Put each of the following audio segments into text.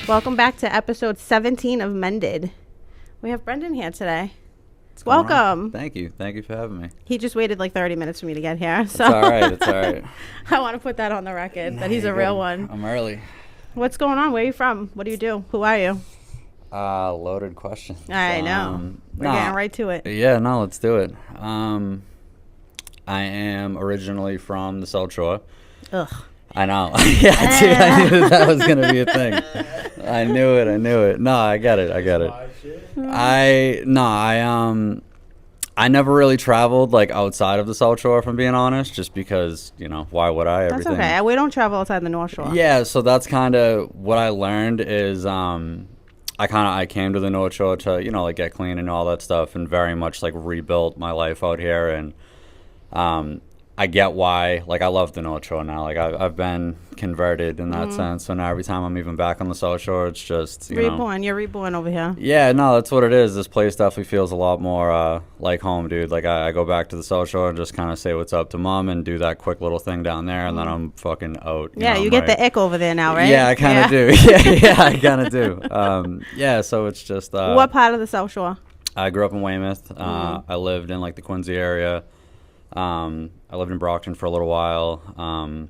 Welcome back to episode 17 of Mended. We have Brendan here today. Welcome. Thank you. Thank you for having me. He just waited like 30 minutes for me to get here. So It's all right. It's all right. I want to put that on the record, that he's a real one. I'm early. What's going on? Where are you from? What do you do? Who are you? Loaded question. I know. We're getting right to it. Yeah, no, let's do it. I am originally from the South Shore. Ugh. I know. Yeah, dude, I knew that was going to be a thing. I knew it. No, I get it. I never really traveled like outside of the South Shore, if I'm being honest, just because, why would I? That's okay. We don't travel outside the North Shore. Yeah, so that's kind of what I learned is I came to the North Shore to, like get clean and all that stuff, and very much like rebuilt my life out here. And I get why, like, I love the North Shore now. Like, I've been converted in that sense. So now every time I'm even back on the South Shore, it's just, reborn. You're reborn over here. Yeah, no, that's what it is. This place definitely feels a lot more like home, dude. Like, I go back to the South Shore and just kind of say what's up to mom and do that quick little thing down there, and then I'm fucking out. You get the ick over there now, right? Yeah, I kind of do. Yeah, I kind of do. Yeah, so it's just... what part of the South Shore? I grew up in Weymouth. I lived in, like, the Quincy area. I lived in Brockton for a little while, and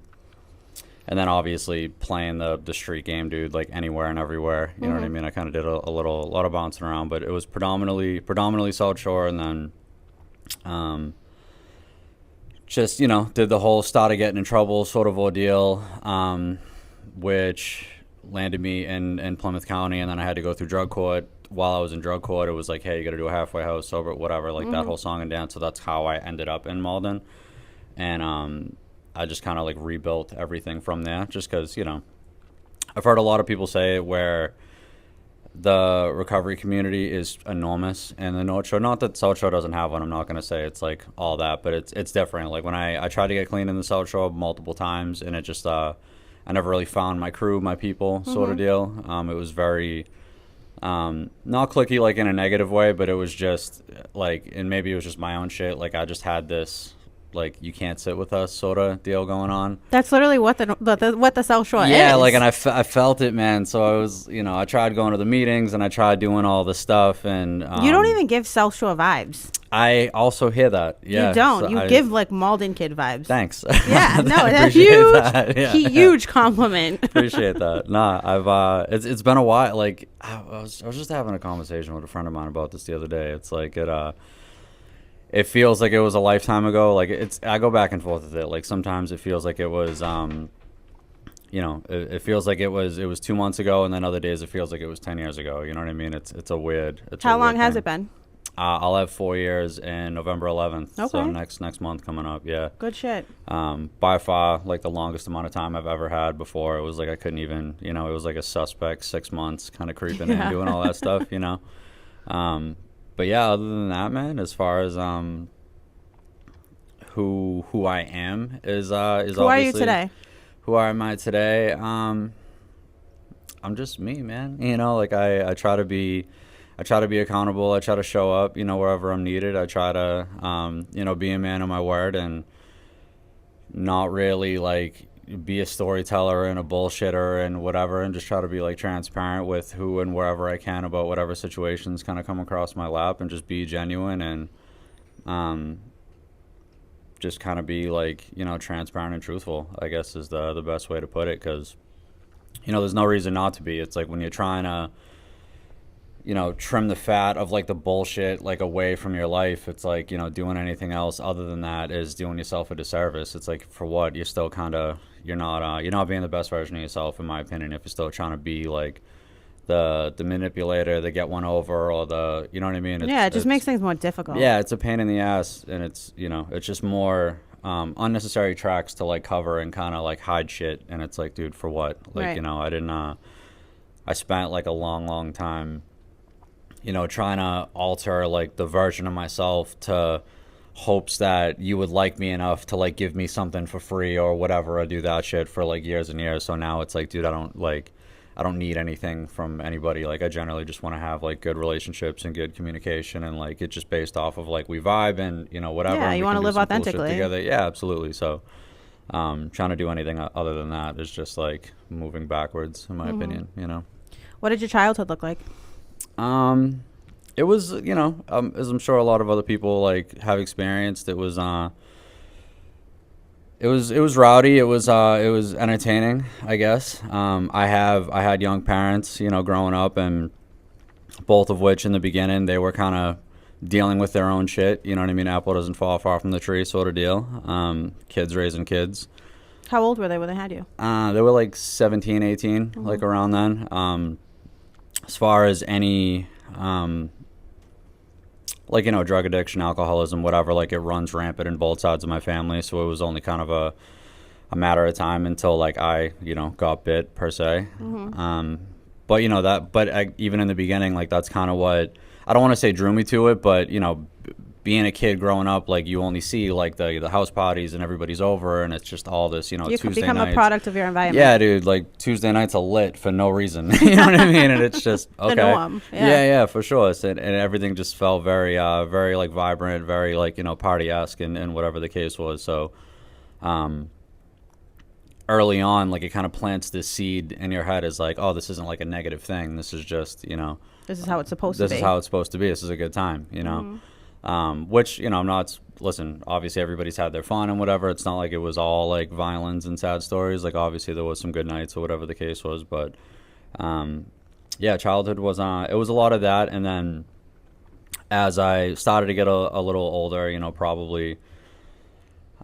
then obviously playing the street game, dude, like anywhere and everywhere. You know what I mean? I kind of did a lot of bouncing around, but it was predominantly South Shore, and then just did the whole started getting in trouble sort of ordeal, which landed me in Plymouth County, and then I had to go through drug court. While I was in drug court, it was like, hey, you got to do a halfway house, sober, whatever, like that whole song and dance. So that's how I ended up in Malden. And I just kind of like rebuilt everything from there, just because, I've heard a lot of people say it where the recovery community is enormous in the North Shore. Not that South Shore doesn't have one. I'm not going to say it's like all that, but it's different. Like when I tried to get clean in the South Shore multiple times, and it just, I never really found my crew, my people sort of deal. It was very... not clicky like in a negative way, but it was just like, and maybe it was just my own shit, like I just had this like you can't sit with us sort of deal going on. That's literally what the South Shore is. Yeah, like, and I felt it, man. So I was, I tried going to the meetings and I tried doing all the stuff, and you don't even give South Shore vibes. I also hear that. Yeah, you don't. So you give like Malden kid vibes. Thanks. Yeah, no, that's huge. That. Yeah. Huge compliment. Appreciate that. Nah, I've it's been a while. Like I was just having a conversation with a friend of mine about this the other day. It's like it feels like it was a lifetime ago. Like I go back and forth with it. Like sometimes it feels like it was it feels like it was 2 months ago, and then other days it feels like it was 10 years ago. You know what I mean? It's a weird. How long has it been? I'll have 4 years in November 11th. Okay. So next month coming up. Yeah. Good shit. By far, like the longest amount of time I've ever had before. It was like I couldn't even, it was like a suspect 6 months kind of creeping in, doing all that stuff, But yeah, other than that, man, as far as who I am is obviously. Who are you today? Who am I today? I'm just me, man. Like I try to be accountable. I try to show up, wherever I'm needed. I try to, be a man of my word and not really like be a storyteller and a bullshitter and whatever, and just try to be like transparent with who and wherever I can about whatever situations kind of come across my lap, and just be genuine and just kind of be like, transparent and truthful, I guess is the best way to put it, because, there's no reason not to be. It's like when you're trying to, trim the fat of like the bullshit like away from your life, it's like, doing anything else other than that is doing yourself a disservice. It's like, for what? You're still kind of, you're not being the best version of yourself, in my opinion, if you're still trying to be like the manipulator, the get one over, or the, you know what I mean? It just makes things more difficult. Yeah, it's a pain in the ass, and it's, it's just more unnecessary tracks to like cover and kind of like hide shit, and it's like, dude, for what? Like, right. I spent like a long time trying to alter like the version of myself to hopes that you would like me enough to like give me something for free or whatever, or do that shit for like years and years. So now it's like, dude, I don't need anything from anybody. Like I generally just want to have like good relationships and good communication, and like it's just based off of like we vibe and whatever. Yeah, you want to live authentically together. Yeah, absolutely. So trying to do anything other than that is just like moving backwards, in my opinion. What did your childhood look like? It was, as I'm sure a lot of other people like have experienced. It was rowdy. It was entertaining, I guess. I had young parents, growing up, and both of which in the beginning they were kind of dealing with their own shit. You know what I mean? Apple doesn't fall far from the tree, sort of deal. Kids raising kids. How old were they when they had you? They were like 17, 18, like around then. As far as any, drug addiction, alcoholism, whatever, like it runs rampant in both sides of my family. So it was only kind of a matter of time until like I, got bit per se. But even in the beginning, like that's kind of what, I don't want to say drew me to it, but being a kid growing up, like you only see like the house parties and everybody's over and it's just all this, you Tuesday become nights. a product of your environment. Yeah, dude, like Tuesday nights are lit for no reason. You know what I mean? And it's just okay. The norm. Yeah, for sure. And everything just felt very, very like vibrant, very like party-esque and whatever the case was. So, early on, like it kind of plants this seed in your head as like, oh, this isn't like a negative thing. This is just, this is how it's supposed to be. This is how it's supposed to be. This is a good time, which, I'm not, listen, obviously everybody's had their fun and whatever. It's not like it was all like violence and sad stories. Like obviously there was some good nights or whatever the case was. But, childhood was, it was a lot of that. And then as I started to get a little older, probably,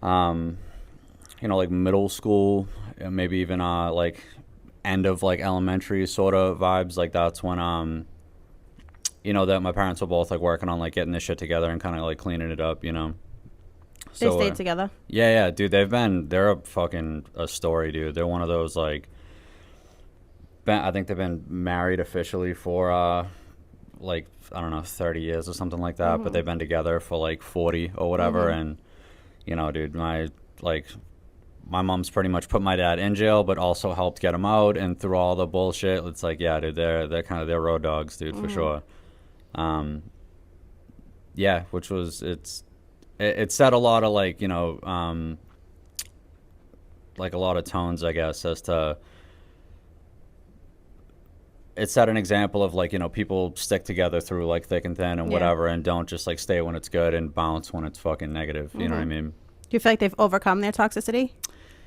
like middle school, maybe even like end of like elementary sort of vibes. Like that's when that my parents were both like working on like getting this shit together and kind of like cleaning it up. They stayed together. Yeah, dude. They're a story, dude. They're one of those like. I think they've been married officially for like I don't know 30 years or something like that. But they've been together for like 40 or whatever. And dude, my mom's pretty much put my dad in jail, but also helped get him out. And through all the bullshit, it's like, yeah, dude, they're kind of they're road dogs, dude, for sure. Which was it set a lot of like like a lot of tones, I guess, as to it set an example of like people stick together through like thick and thin and whatever, and don't just like stay when it's good and bounce when it's fucking negative. You know what I mean? Do you feel like they've overcome their toxicity?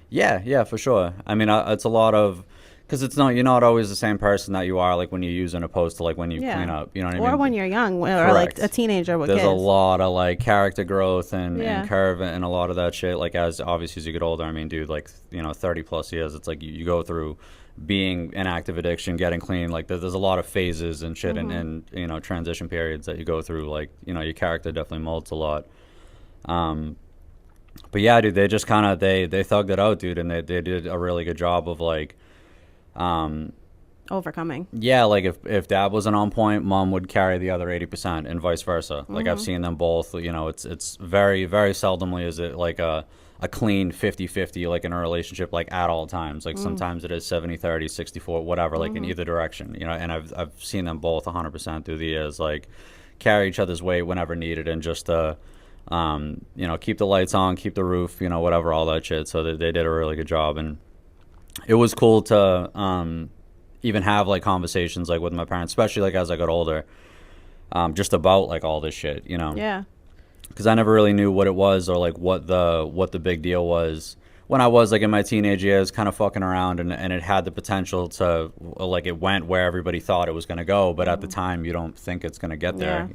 Yeah, for sure. I mean, it's a lot of, because you're not always the same person that you are like when you use and opposed to like when you clean up. You know what I mean? Or when you're young, or Correct. like a teenager with There's kids. a lot of like character growth and curve and a lot of that shit. Like as obviously as you get older, I mean, dude, like 30 plus years, it's like you go through being in active addiction, getting clean. Like there's a lot of phases and shit and transition periods that you go through. Like your character definitely molds a lot. But yeah, dude, they just kind of they thugged it out, dude, and they did a really good job of like overcoming. Yeah, like if dad wasn't on point, mom would carry the other 80% and vice versa. Like I've seen them both, it's very, very seldomly is it like a clean 50-50 like in a relationship like at all times. Like sometimes it is 70-30, 60-40, whatever, like in either direction, and I've seen them both 100% through the years, like carry each other's weight whenever needed and just keep the lights on, keep the roof, whatever, all that shit. So they did a really good job. And it was cool to even have like conversations like with my parents, especially like as I got older, just about like all this shit, Yeah. Because I never really knew what it was or like what the big deal was when I was like in my teenage years, kind of fucking around, and it had the potential to like it went where everybody thought it was going to go, but at the time you don't think it's going to get there,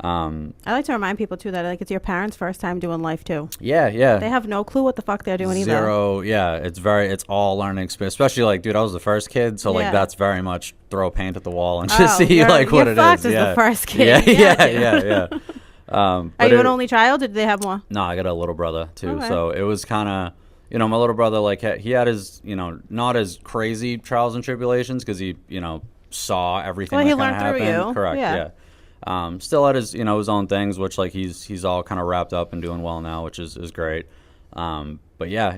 I like to remind people too that like it's your parents' first time doing life too. Yeah. They have no clue what the fuck they're doing Zero, either. Yeah. It's all learning experience. Especially like, dude, I was the first kid, so like that's very much throw paint at the wall and just see like what it is. Yeah, the first kid. Yeah. Are you an only child, or did they have more? No, I got a little brother too. Okay. So it was kind of, my little brother, like he had his, not as crazy trials and tribulations because he, saw everything that he kind of learned through happened. you. Correct. Yeah. Still had his, his own things, which like he's all kind of wrapped up and doing well now, which is great. But yeah,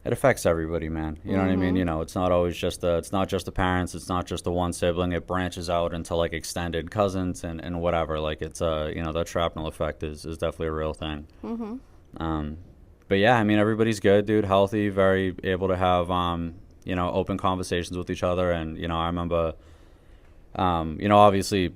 it affects everybody, man. You know what I mean? It's not always it's not just the parents. It's not just the one sibling. It branches out into like extended cousins and whatever. Like it's that shrapnel effect is definitely a real thing. But yeah, I mean, everybody's good, dude. Healthy, very able to have, open conversations with each other. And, I remember, obviously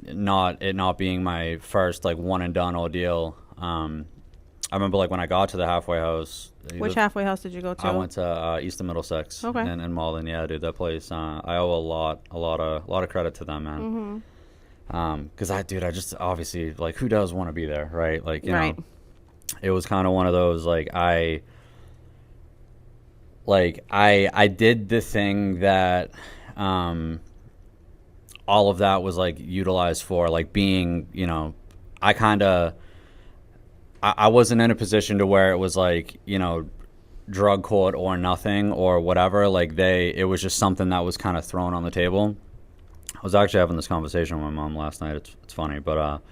not being my first like one and done ordeal. I remember like when I got to the halfway house. Which halfway house did you go to? I went to Eastern Middlesex in Malden. Yeah, dude, that place. I owe a lot of credit to them, man. Because I just obviously like who does want to be there, right? Like you know, it was kind of one of those like I did the thing that all of that was like utilized for, like being, I wasn't in a position to where it was like, drug court or nothing or whatever. Like it was just something that was kind of thrown on the table. I was actually having this conversation with my mom last night. It's funny, but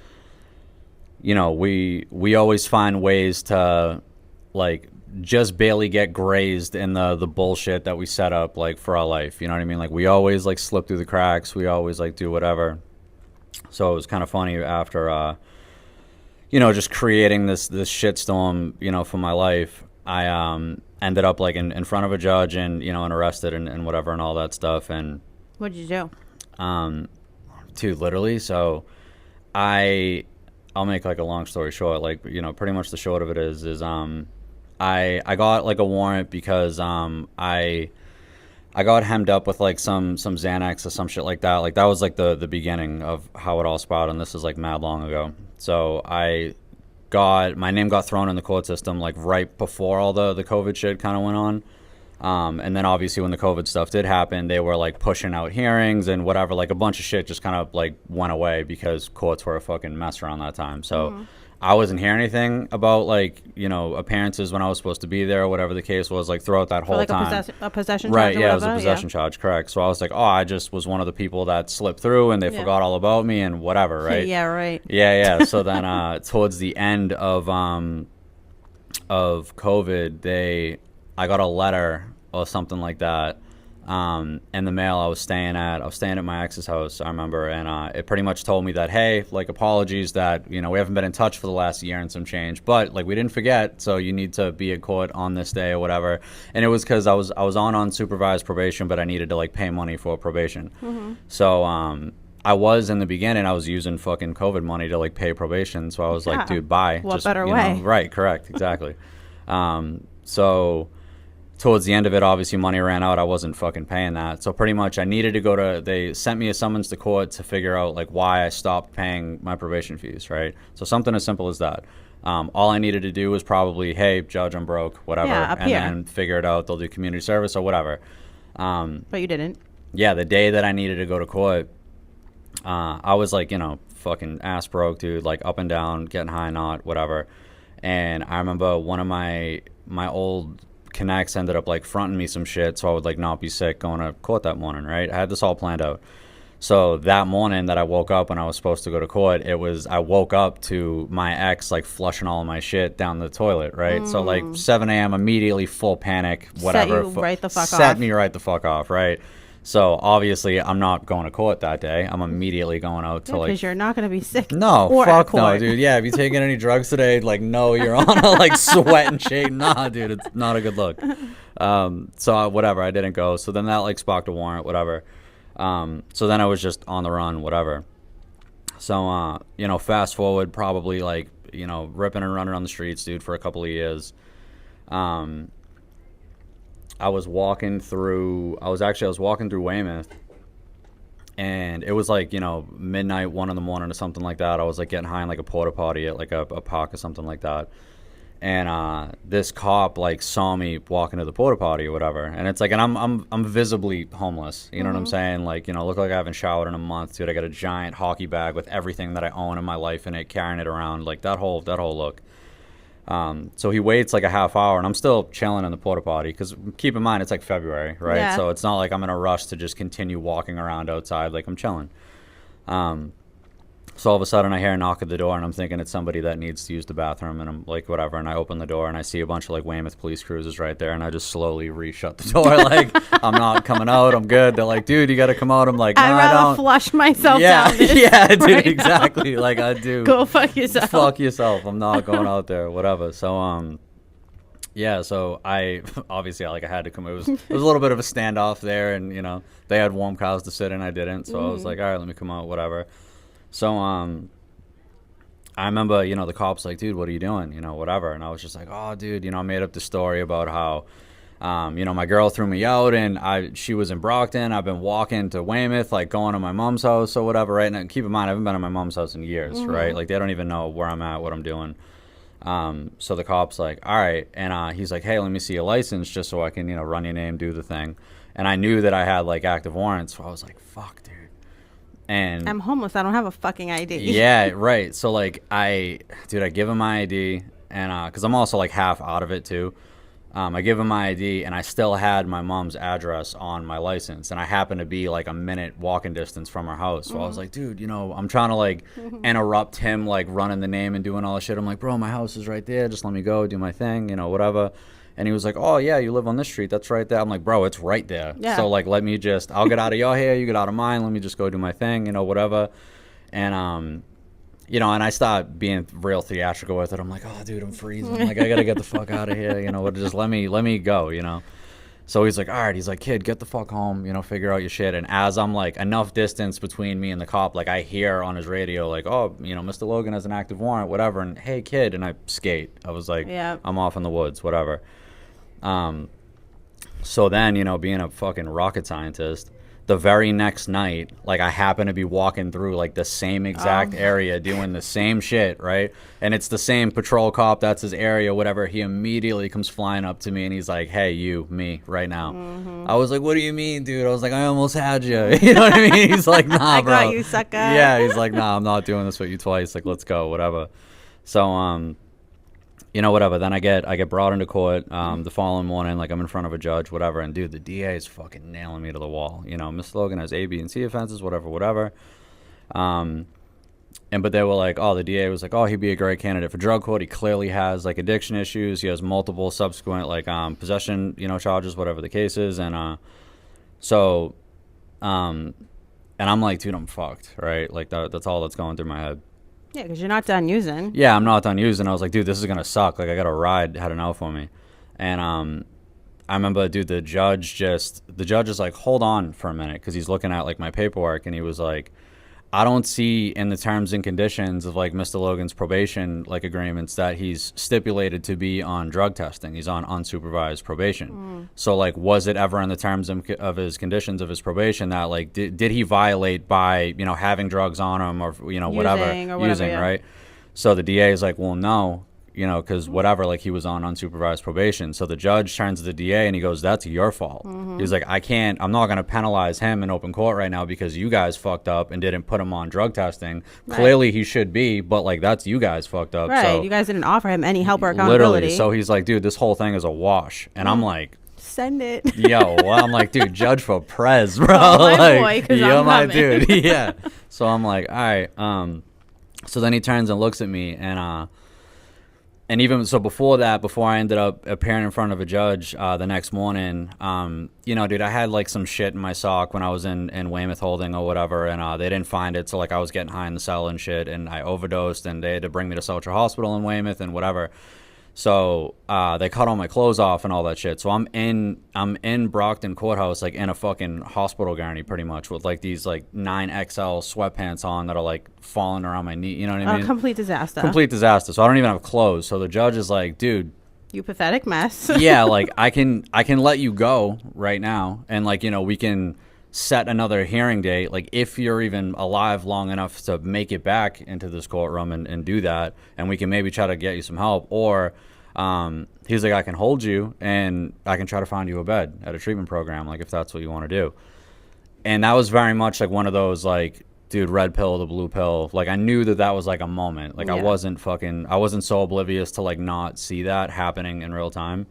we always find ways to like just barely get grazed in the bullshit that we set up like for our life. You know what I mean? Like we always like slip through the cracks. We always like do whatever. So it was kind of funny after just creating this shitstorm, for my life. I ended up like in front of a judge and and arrested and whatever and all that stuff. And what did you do? Dude, literally. So I'll make like a long story short. Like pretty much the short of it is I got like a warrant because I got hemmed up with like some Xanax or some shit like that. Like that was like the beginning of how it all sprouted, and this is like mad long ago. So my name got thrown in the court system like right before all the COVID shit kind of went on. And then obviously when the COVID stuff did happen, they were like pushing out hearings and whatever, like a bunch of shit just kind of like went away because courts were a fucking mess around that time. So I wasn't hearing anything about like, appearances when I was supposed to be there or whatever the case was, like throughout that whole time. A possession charge. Right, yeah, it was a possession charge, correct. So I was like, oh, I just was one of the people that slipped through and they forgot all about me and whatever, right? Yeah, right. Yeah. So then towards the end of COVID, I got a letter or something like that in the mail. I was staying at my ex's house, I remember, and it pretty much told me that, hey, like, apologies that we haven't been in touch for the last year and some change, but like we didn't forget, so you need to be at court on this day or whatever. And it was because I was on unsupervised probation, but I needed to like pay money for probation. So I was in the beginning, I was using fucking COVID money to like pay probation. So I was like, dude, bye. What better way? Right, correct, exactly. So towards the end of it, obviously money ran out. I wasn't fucking paying that. So pretty much I needed to they sent me a summons to court to figure out like why I stopped paying my probation fees, right? So something as simple as that. All I needed to do was probably, hey, judge, I'm broke, whatever. And then figure it out. They'll do community service or whatever. But you didn't. Yeah, the day that I needed to go to court, I was like, fucking ass broke, dude, like up and down, getting high, not, whatever. And I remember one of my old connects ended up like fronting me some shit so I would like not be sick going to court that morning, right? I had this all planned out. So that morning that I woke up when I was supposed to go to court, I woke up to my ex like flushing all of my shit down the toilet, right? So like 7 a.m. immediately full panic, whatever. Set you right the fuck off. Set me right the fuck off, right? So obviously I'm not going to court that day. I'm immediately going out to like, because you're not going to be sick. No, or fuck no, dude. Yeah, have you taken any drugs today? Like, no, you're on a like sweat and shake. Nah, dude, it's not a good look. So whatever, I didn't go. So then that like sparked a warrant, whatever. So then I was just on the run, whatever. So fast forward probably like ripping and running on the streets, dude, for a couple of years. I was walking through Weymouth, and it was like, midnight, 1 a.m. or something like that. I was like getting high in like a porta potty at like a park or something like that. And this cop like saw me walking to the porta potty or whatever. And it's like, and I'm visibly homeless. You know what I'm saying? Like, look like I haven't showered in a month, dude. I got a giant hockey bag with everything that I own in my life in it, carrying it around, like that whole look. So he waits like a half hour, and I'm still chilling in the porta potty because keep in mind it's like February, right? Yeah. So it's not like I'm in a rush to just continue walking around outside. Like I'm chilling. So all of a sudden I hear a knock at the door, and I'm thinking it's somebody that needs to use the bathroom, and I'm like, whatever. And I open the door, and I see a bunch of like Weymouth police cruisers right there, and I just slowly re-shut the door. Like, I'm not coming out. I'm good. They're like, dude, you got to come out. I'm like, no, I'd rather I don't. flush myself down this Yeah, dude, right exactly. now. Like I do. Go fuck yourself. Fuck yourself. I'm not going out there. Whatever. So Yeah, so I obviously like I had to come. It was a little bit of a standoff there, and they had warm cows to sit in, I didn't, so I was like, all right, let me come out, whatever. So I remember the cops like, dude, what are you doing, whatever, and I was just like, oh, dude, I made up the story about how my girl threw me out, and she was in Brockton. I've been walking to Weymouth, like going to my mom's house or whatever, right? And keep in mind, I haven't been to my mom's house in years, right? Like they don't even know where I'm at, what I'm doing. So the cop's like, all right. And he's like, hey, let me see your license just so I can, run your name, do the thing. And I knew that I had like active warrants. So I was like, fuck, dude. And I'm homeless. I don't have a fucking ID. Yeah, right. So like I give him my ID, and because I'm also like half out of it too. I give him my ID, and I still had my mom's address on my license, and I happened to be like a minute walking distance from her house. So I was like, dude, I'm trying to like interrupt him like running the name and doing all this shit. I'm like, bro, my house is right there. Just let me go do my thing, whatever. And he was like, oh yeah, you live on this street. That's right there. I'm like, bro, it's right there. Yeah. So like, I'll get out of your hair, you get out of mine. Let me just go do my thing, whatever. And and I start being real theatrical with it. I'm like, oh, dude, I'm freezing. Like, I got to get the fuck out of here. Just let me go, So he's like, all right. He's like, kid, get the fuck home, figure out your shit. And as I'm like enough distance between me and the cop, like I hear on his radio, like, oh, Mr. Logan has an active warrant, whatever. And hey, kid. And I skate. I was like, yeah, I'm off in the woods, whatever. So then, being a fucking rocket scientist, the very next night, like I happen to be walking through like the same exact area doing the same shit, right? And it's the same patrol cop, that's his area, whatever. He immediately comes flying up to me and he's like, hey, me, right now. I was like, what do you mean, dude? I was like, I almost had you. You know what I mean? He's like, nah, bro. I got you, sucker. Yeah, he's like, nah, I'm not doing this with you twice. Like, let's go, whatever. So, whatever. Then I get brought into court the following morning. Like I'm in front of a judge, whatever. And dude, the DA is fucking nailing me to the wall. Miss Logan has A, B, and C offenses, whatever. But they were like, oh, the DA was like, oh, he'd be a great candidate for drug court. He clearly has like addiction issues. He has multiple subsequent like possession, charges, whatever the case is. And and I'm like, dude, I'm fucked, right? Like that's all that's going through my head. Yeah, because you're not done using. Yeah, I'm not done using. I was like, dude, this is going to suck. Like, I got a ride heading out for me. And I remember, dude, the judge is like, hold on for a minute, because he's looking at, like, my paperwork, and he was like, I don't see in the terms and conditions of, like, Mr. Logan's probation, like, agreements that he's stipulated to be on drug testing. He's on unsupervised probation. So, like, was it ever in the terms of his conditions of his probation that, like, did he violate by, having drugs on him or, whatever, yeah. right? So the DA is like, well, no. Because whatever, like he was on unsupervised probation. So the judge turns to the DA and he goes, that's your fault. He's like, I'm not going to penalize him in open court right now because you guys fucked up and didn't put him on drug testing. Right. Clearly he should be, but like that's you guys fucked up. Right. So, you guys didn't offer him any help or accountability. Literally. So he's like, dude, this whole thing is a wash. And I'm like, send it. Yo, well, I'm like, dude, judge for Prez, bro. Oh, my like, boy, you're I'm my coming. dude. Yeah. So I'm like, all right. So then he turns and looks at me and even so before I ended up appearing in front of a judge the next morning, dude, I had like some shit in my sock when I was in Weymouth holding or whatever, and they didn't find it. So like I was getting high in the cell and shit, and I overdosed, and they had to bring me to Southern Hospital in Weymouth and whatever. So they cut all my clothes off and all that shit. So I'm in Brockton courthouse, like in a fucking hospital gurney pretty much, with like these like 9XL sweatpants on that are like falling around my knee. You know what I mean? Complete disaster. Complete disaster. So I don't even have clothes. So the judge is like, dude, you pathetic mess. yeah, like I can let you go right now, and like we can set another hearing date, like if you're even alive long enough to make it back into this courtroom and do that, and we can maybe try to get you some help, or he's like, I can hold you and I can try to find you a bed at a treatment program, like if that's what you want to do. And that was very much like one of those like, dude, red pill to blue pill. Like I knew that was like a moment. Like yeah. I wasn't so oblivious to like not see that happening in real time.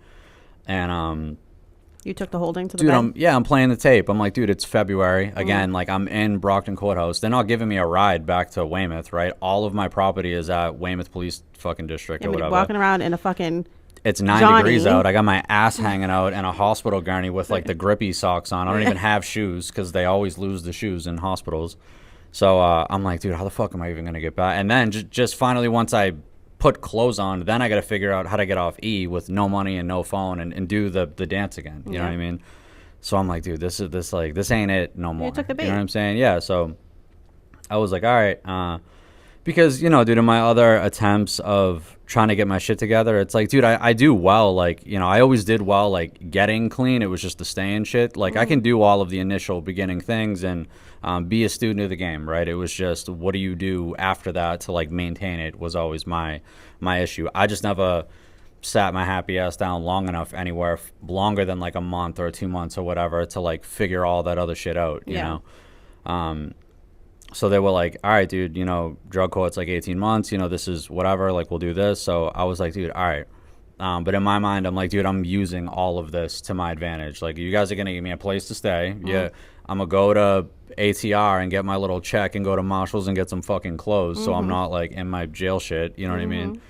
And you took the holding to the bed? I'm playing the tape. I'm like, dude, it's February. Again, like I'm in Brockton Courthouse. They're not giving me a ride back to Weymouth, right? All of my property is at Weymouth Police fucking District or whatever. Walking around in a fucking It's 9 degrees out. I got my ass hanging out in a hospital gurney with like the grippy socks on. I don't even have shoes because they always lose the shoes in hospitals. So I'm like, dude, how the fuck am I even going to get back? And then just finally once I put clothes on, then I got to figure out how to get off E with no money and no phone and do the dance again. You know what I mean? So I'm like, dude, this ain't it no more. You took the bait. You know what I'm saying? Yeah. So I was like, all right, because, you know, dude, in my other attempts of trying to get my shit together, it's like, dude, I do well. Like, you know, I always did well, like, getting clean. It was just the staying shit. Like, I can do all of the initial beginning things and be a student of the game, right? It was just, what do you do after that to, like, maintain it was always my issue. I just never sat my happy ass down long enough anywhere, longer than, like, a month or 2 months or whatever, to, like, figure all that other shit out, you know? So they were like, all right, dude, you know, drug court's like 18 months, you know, this is whatever, like, we'll do this. So I was like, dude, all right. But in my mind, I'm like, dude, I'm using all of this to my advantage. Like, you guys are going to give me a place to stay. Yeah, I'm going to go to ATR and get my little check and go to Marshall's and get some fucking clothes. So I'm not, like, in my jail shit, you know what I mean?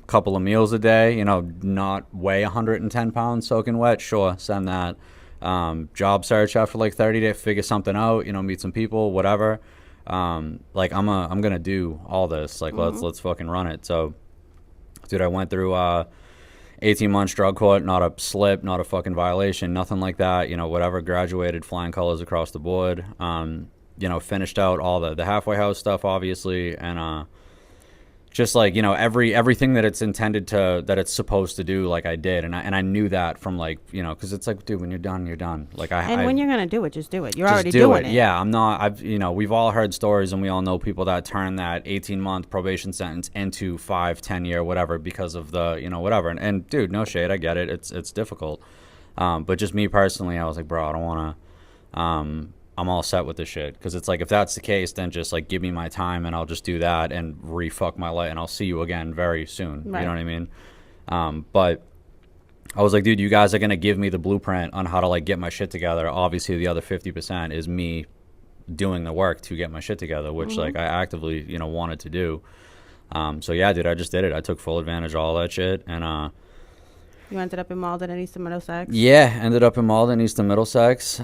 Couple of meals a day, you know, not weigh 110 pounds soaking wet. Sure, send that. Job search after, like, 30 days, figure something out, you know, meet some people, whatever. Like, I'm gonna do all this, like, let's fucking run it. So, dude, I went through 18 months drug court, not a slip, not a fucking violation, nothing like that, you know, whatever. Graduated flying colors across the board. You know, finished out all the halfway house stuff, obviously, and just, like, you know, everything that it's intended to, that it's supposed to do, like, I did. And I knew that from, like, you know, because it's like, dude, when you're done, you're done. Like, when you're going to do it, just do it. You're just already doing it. Yeah, you know, we've all heard stories and we all know people that turn that 18-month probation sentence into 5, 10-year, whatever, because of the, you know, whatever. And dude, no shade, I get it. It's difficult. But just me personally, I was like, bro, I don't want to, I'm all set with this shit. Because it's like, if that's the case, then just, like, give me my time and I'll just do that and re-fuck my life and I'll see you again very soon. Right. You know what I mean? But I was like, dude, you guys are going to give me the blueprint on how to, like, get my shit together. Obviously, the other 50% is me doing the work to get my shit together, which, like, I actively, you know, wanted to do. So, yeah, dude, I just did it. I took full advantage of all that shit. And you ended up in Malden and East of Middlesex? Yeah, ended up in Malden, East of Middlesex.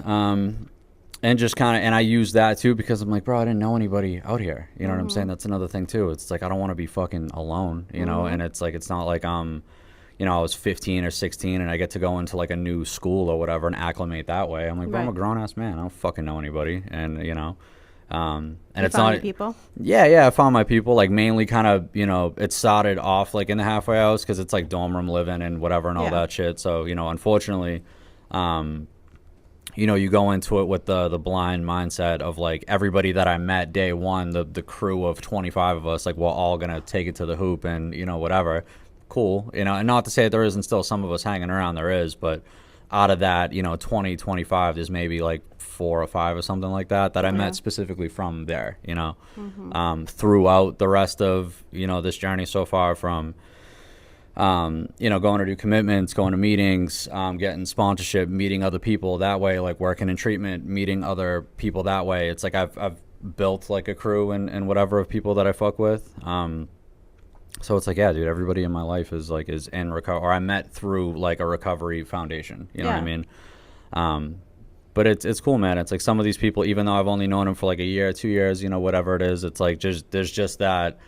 And just kind of, and I used that too because I'm like, bro, I didn't know anybody out here. You know what I'm saying? That's another thing too. It's like, I don't want to be fucking alone, you know? And it's like, it's not like you know, I was 15 or 16 and I get to go into, like, a new school or whatever and acclimate that way. I'm like, bro, I'm a grown ass man. I don't fucking know anybody. And, you know, and it's not your people. Yeah, I found my people, like, mainly kind of, you know, it started off, like, in the halfway house because it's like dorm room living and whatever and all that shit. So, you know, unfortunately, you know, you go into it with the blind mindset of, like, everybody that I met day one, the crew of 25 of us, like, we're all going to take it to the hoop and, you know, whatever. Cool. You know, and not to say that there isn't still some of us hanging around, there is, but out of that, you know, 20, 25, there's maybe, like, 4 or 5 or something like that I met specifically from there, you know, throughout the rest of, you know, this journey so far from, you know, going to do commitments, going to meetings, getting sponsorship, meeting other people that way, like working in treatment, meeting other people that way. It's like I've built, like, a crew and whatever of people that I fuck with. So it's like, yeah, dude, everybody in my life is in recovery, or I met through, like, a recovery foundation. You know what I mean? But it's cool, man. It's like some of these people, even though I've only known them for, like, a year, 2 years, you know, whatever it is, it's like there's just that.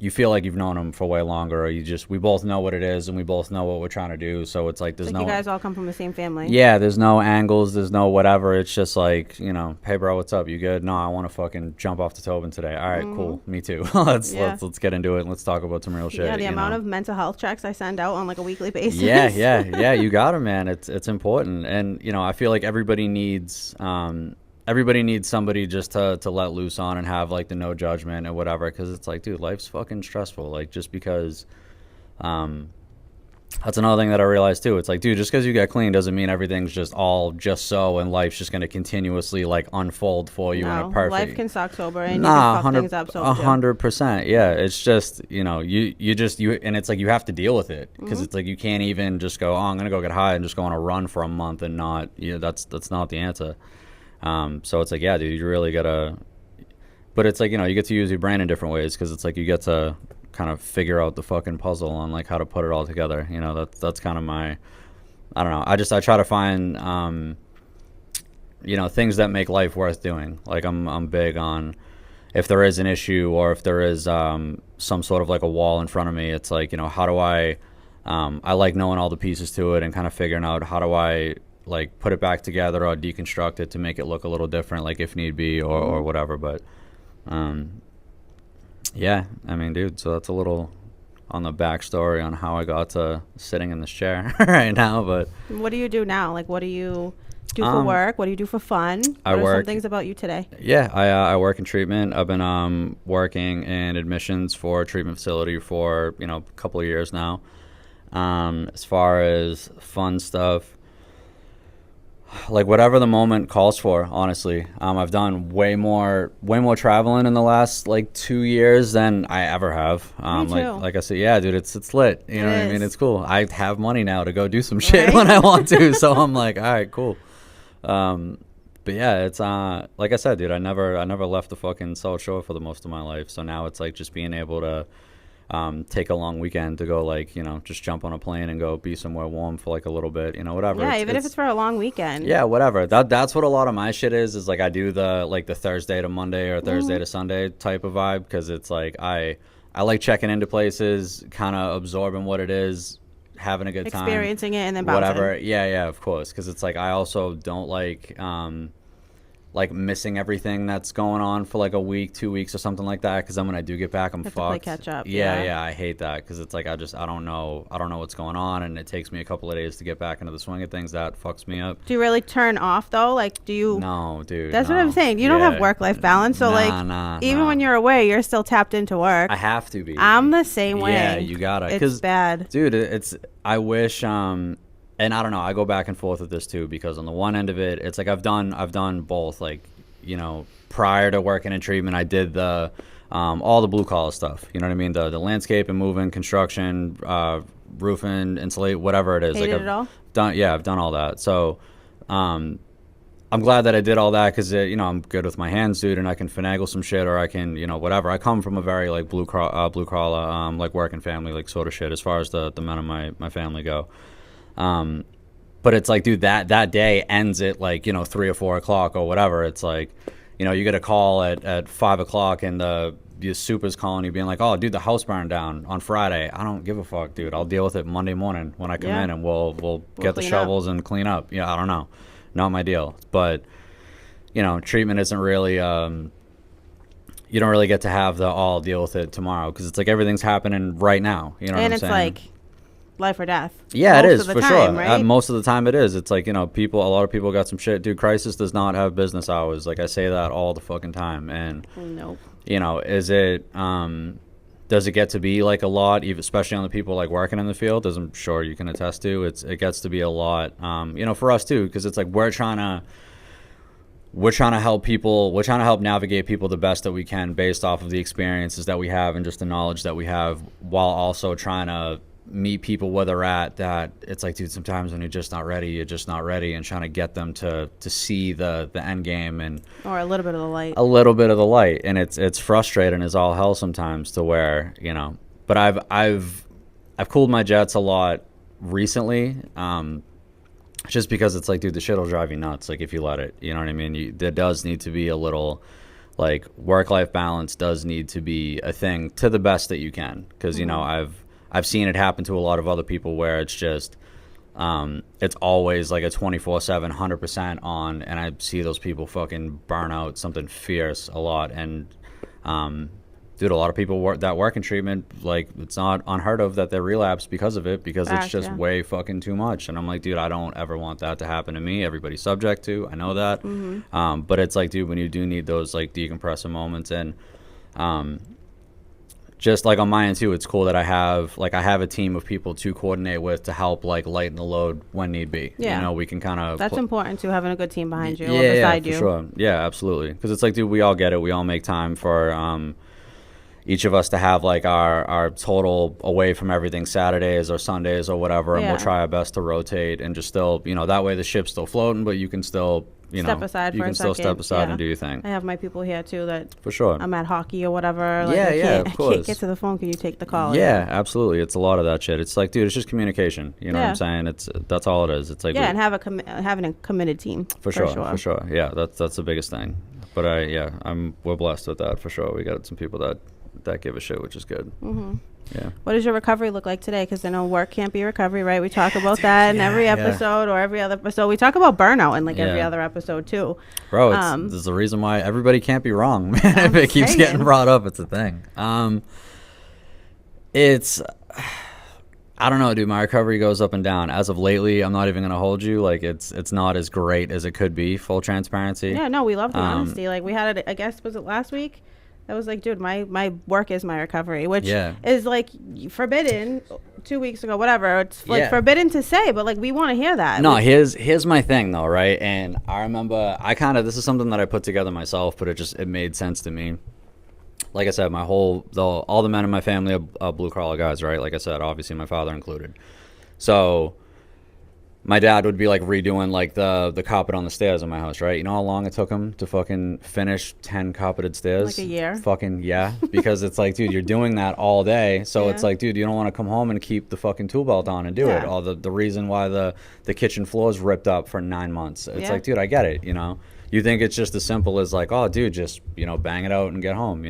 You feel like you've known them for way longer, or we both know what it is and we both know what we're trying to do. So it's like, there's no, you guys all come from the same family. Yeah, there's no angles, there's no whatever. It's just like, you know, hey bro, what's up? You good? No, I want to fucking jump off the Tobin today. All right, cool. Me too. let's get into it and let's talk about some real shit. Yeah, the amount of mental health checks I send out on, like, a weekly basis. Yeah, you got it, man. It's important. And, you know, I feel like everybody needs somebody just to let loose on and have, like, the no judgment and whatever, because it's like, dude, life's fucking stressful. Like, just because that's another thing that I realized too. It's like, dude, just because you get clean doesn't mean everything's just so and life's just going to continuously, like, unfold for you in a perfect. Life can suck sober and you can fuck things up sober. 100%. Yeah, it's just, you know, you and it's like you have to deal with it because it's like you can't even just go, oh, I'm going to go get high and just go on a run for a month and not, you know, that's not the answer. So it's like, yeah, dude, you really gotta, but it's like, you know, you get to use your brain in different ways because it's like you get to kind of figure out the fucking puzzle on, like, how to put it all together. You know, that's kind of my, I don't know. I try to find, you know, things that make life worth doing. Like, I'm big on, if there is an issue or if there is some sort of like a wall in front of me, it's like, how do I like knowing all the pieces to it and kind of figuring out how do I like put it back together or deconstruct it to make it look a little different, like if need be or whatever. But yeah, I mean, dude, so that's a little on the backstory on how I got to sitting in this chair right now. But what do you do now? Like, what do you do for work? What do you do for fun? I what are work, some things about you today? Yeah, I work in treatment. I've been working in admissions for a treatment facility for a couple of years now. As far as fun stuff, like whatever the moment calls for, honestly. I've done way more traveling in the last like 2 years than I ever have. Me too. Like I said, yeah, dude, it's lit. You know what I mean? It's cool. I have money now to go do some shit Right? when I want to. So I'm like, all right, cool. But yeah, it's like I said, dude, I never left the fucking South Shore for the most of my life. So now it's like just being able to take a long weekend to go, like, just jump on a plane and go be somewhere warm for like a little bit, whatever. Yeah, even if it's for a long weekend. Yeah, whatever. That's what a lot of my shit is like I do the Thursday to Monday or Thursday to Sunday type of vibe, because it's like I like checking into places, kind of absorbing what it is, having a good time, experiencing it, and then bouncing. Whatever. Yeah, of course, because it's like I also don't like missing everything that's going on for like a week, 2 weeks or something like that, because then when I do get back, I'm Have fucked. to play catch up. Yeah, I hate that, because it's like I don't know what's going on, and it takes me a couple of days to get back into the swing of things. That fucks me up. Do you really turn off though? Like, do you? No, dude. That's what I'm saying. You don't have work-life balance, so even when you're away, you're still tapped into work. I have to be. I'm the same way. Yeah, you gotta. It's bad, dude. I wish. And I don't know. I go back and forth with this too, because on the one end of it, it's like I've done both. Like, prior to working in treatment, I did the all the blue collar stuff. You know what I mean? The landscape and moving, construction, roofing, insulate, whatever it is. Hated it all? I've done all that. So I'm glad that I did all that, because I'm good with my hands, dude, and I can finagle some shit, or I can whatever. I come from a very like blue collar like working family, like sort of shit, as far as the men of my family go. But it's like, dude, that day ends at like 3 or 4 o'clock or whatever. It's like, you get a call at 5 o'clock, and the super's calling you being like, oh, dude, the house burned down on Friday. I don't give a fuck, dude. I'll deal with it Monday morning when I come in, and we'll get the shovels and clean up. Yeah, I don't know, not my deal. But treatment isn't really you don't really get to have I'll deal with it tomorrow, because it's like everything's happening right now. You know what I'm saying? And it's like life or death. Yeah, it is, for sure. Right? Most of the time it is. It's like, a lot of people got some shit. Dude, crisis does not have business hours. Like, I say that all the fucking time. And, nope. Is it, does it get to be like a lot, even especially on the people like working in the field, as I'm sure you can attest to? It gets to be a lot, for us too, because it's like we're trying to help people. We're trying to help navigate people the best that we can, based off of the experiences that we have and just the knowledge that we have, while also trying to meet people where they're at. That it's like, dude, sometimes when you're just not ready, and trying to get them to see the end game, and or a little bit of the light. And it's frustrating as all hell sometimes, to where but I've cooled my jets a lot recently, just because it's like, dude, the shit will drive you nuts, like, if you let it. You know what I mean? There does need to be a little, like, work-life balance does need to be a thing to the best that you can, because I've seen it happen to a lot of other people, where it's just it's always like a 24/7 100% on, and I see those people fucking burn out something fierce a lot. And dude, a lot of people that work in treatment, like, it's not unheard of that they relapse because of it, because it's just way fucking too much. And I'm like, dude, I don't ever want that to happen to me. Everybody's subject to, I know that. But it's like, dude, when you do need those like decompressive moments, and just like on my end too, it's cool that I have a team of people to coordinate with, to help like lighten the load when need be. Yeah. We can kind of. That's important too, having a good team behind you, or beside you. For sure. Yeah, absolutely. Because it's like, dude, we all get it. We all make time for each of us to have like our total away from everything Saturdays or Sundays or whatever, and we'll try our best to rotate and just still, that way the ship's still floating, but you can still. Step aside you for can a still second. step aside and do your thing. I have my people here too that for sure. I'm at hockey or whatever. Like, of course. I can't get to the phone. Can you take the call? Yeah, absolutely. It's a lot of that shit. It's like, dude, it's just communication. You know what I'm saying? That's all it is. It's like, and having a committed team. For sure. Yeah, that's the biggest thing. But we're blessed with that for sure. We got some people that give a shit, which is good. Mm-hmm. Yeah. What does your recovery look like today? Because I know work can't be recovery, right? We talk about that in every episode or every other episode. We talk about burnout in like every other episode too. Bro, there's a reason why everybody can't be wrong, man. If it keeps getting brought up, it's a thing. I don't know, dude. My recovery goes up and down. As of lately, I'm not even gonna hold you. Like it's not as great as it could be. Full transparency. Yeah, no, we love the honesty. Like we had it. I guess was it last week? That was like, dude, my work is my recovery, which is like forbidden 2 weeks ago, whatever. It's like forbidden to say, but like we want to hear that. No, here's my thing though, right? And I remember this is something that I put together myself, but it made sense to me. Like I said, all the men in my family are blue collar guys, right? Like I said, obviously my father included. So my dad would be like redoing like the carpet on the stairs in my house, right? You know how long it took him to fucking finish 10 carpeted stairs? Like a year? Fucking yeah. Because it's like, dude, you're doing that all day. So it's like, dude, you don't want to come home and keep the fucking tool belt on and do it. Or the reason why the kitchen floor is ripped up for 9 months. It's like, dude, I get it, you know? You think it's just as simple as like, oh, dude, just, bang it out and get home,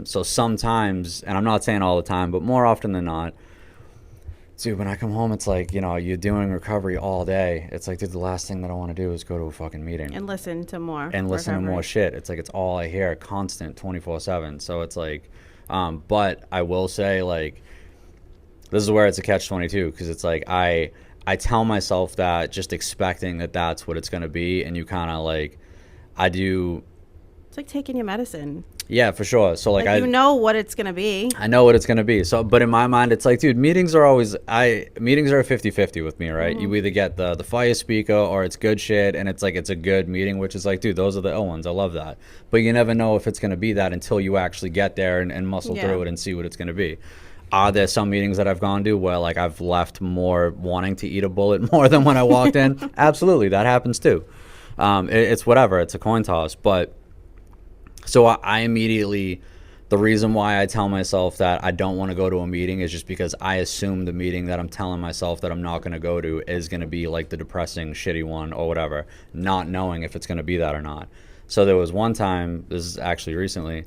So sometimes, and I'm not saying all the time, but more often than not, dude, when I come home, it's like, you're doing recovery all day. It's like, dude, the last thing that I want to do is go to a fucking meeting. And listen to more. And listen to more shit. It's like, it's all I hear, constant, 24/7. So it's like, but I will say, like, this is where it's a catch-22, because it's like, I tell myself that just expecting that that's what it's going to be, and you kind of like, It's like taking your medicine. Yeah, for sure. So like you know what it's going to be. I know what it's going to be. So, but in my mind, it's like, dude, meetings are a 50-50 with me, right? Mm-hmm. You either get the fire speaker or it's good shit, and it's like, it's a good meeting, which is like, dude, those are the ill ones. I love that. But you never know if it's going to be that until you actually get there and muscle through it and see what it's going to be. Are there some meetings that I've gone to where like I've left more wanting to eat a bullet more than when I walked in? Absolutely, that happens too. It's whatever. It's a coin toss. But so I immediately, the reason why I tell myself that I don't want to go to a meeting is just because I assume the meeting that I'm telling myself that I'm not going to go to is going to be like the depressing, shitty one or whatever, not knowing if it's going to be that or not. So there was one time, this is actually recently,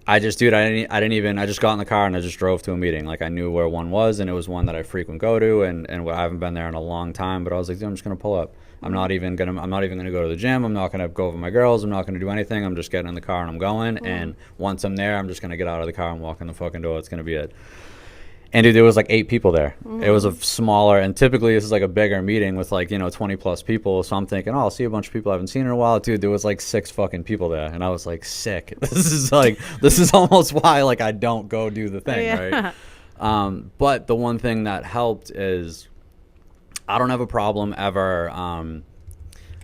I just got in the car and I just drove to a meeting. Like I knew where one was, and it was one that I frequent go to, and I haven't been there in a long time, but I was like, dude, I'm just going to pull up. I'm not even going to go to the gym. I'm not going to go over my girls. I'm not going to do anything. I'm just getting in the car and I'm going. And once I'm there, I'm just going to get out of the car and walk in the fucking door. It's going to be it. And dude, there was like 8 people there. Mm-hmm. It was a smaller, and typically this is like a bigger meeting with like, 20 plus people. So I'm thinking, I'll see a bunch of people I haven't seen in a while. Dude, there was like 6 fucking people there. And I was like, sick. This is almost why like I don't go do the thing, right? But the one thing that helped is I don't have a problem ever